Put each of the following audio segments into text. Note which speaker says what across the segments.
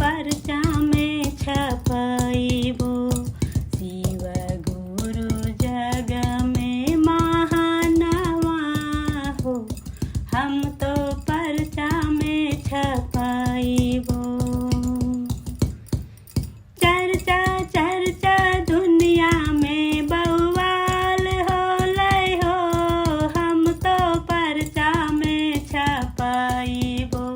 Speaker 1: परचा में छपाइबो। शिव गुरु जग में महानवा हो, हम तो परचा में छपाइबो। चर्चा चर्चा दुनिया में बवाल होलै हो, हम तो परचा में छपाइबो।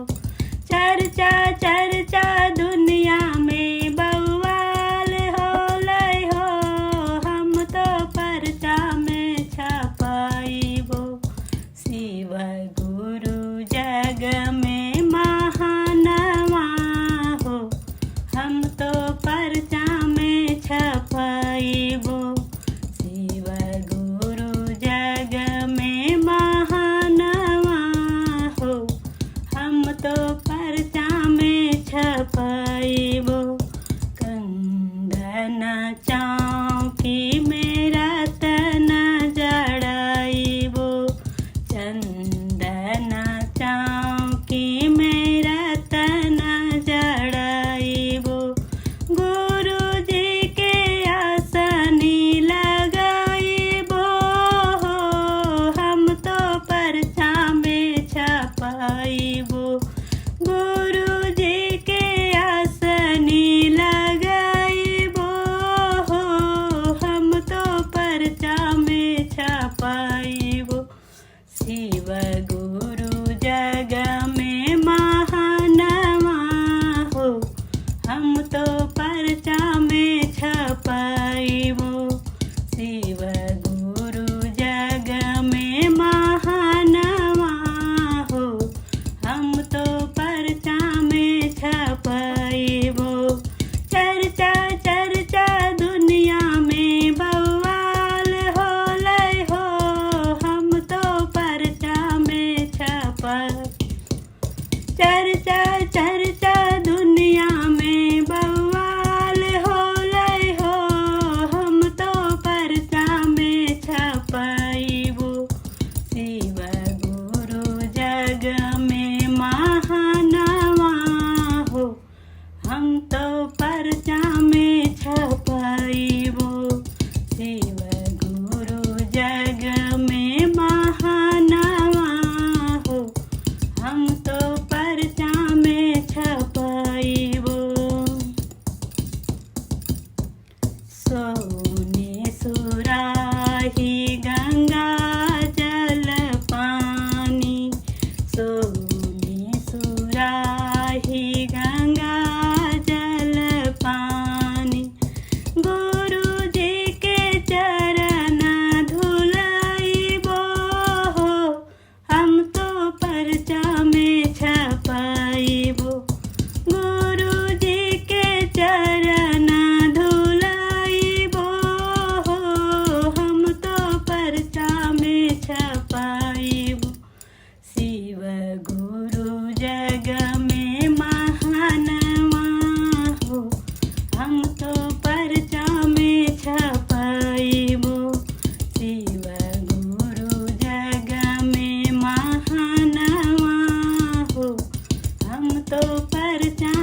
Speaker 1: चर्चा चर्चा दुनिया में बवाल होलै हो, हम तो परचा में छपाइबो। शिव गुरु जग में महानवा हो, हम तो परचा में छपाइबो। शिव गुरु जग में महानवा हो, हम तो परचा में छपाइबो। कंगन चौकी में रतन जड़ाइबो, चंदन चौकी में रतन जड़ाइबो। गुरु जी के आसनी लगाइबो, हम तो परचा में छपाइबो। गुरु जी के आसनी लगाइबो, हम तो परचा में छपाइबो। शिव गुरु जग में महानवा हो, हम तो परचा में छपाइबो। शिव गुरु जग में महानवा हो, हम तो परचा में छपाइबो। चर्चा चर्चा दुनिया में बवाल होलै हो, हम तो परचा में छपाइबो। चर्चा चर्चा दुनिया में बवाल होलै हो, हम तो परचा में छपाइबो। शिव गुरु जग में महानवा हो, हम तो परचा में छपाइबो। शिव गुरु जग में महानवा हो, हम तो परचा में छपाइबो। सोने सुराही गंगा जल पानी, सोने सुराही गंगा जल पानी। गुरु जी के चरण धुलाइबो, हम तो परचा में छपाइबो। गुरु जी के चरण धुलाइबो, हम तो परचा में छपाइबो। शिव गुरु जग में महानवा हो, हम तो परचा में छपाइबो। शिव गुरु जग में महानवा हो, हम तो परचा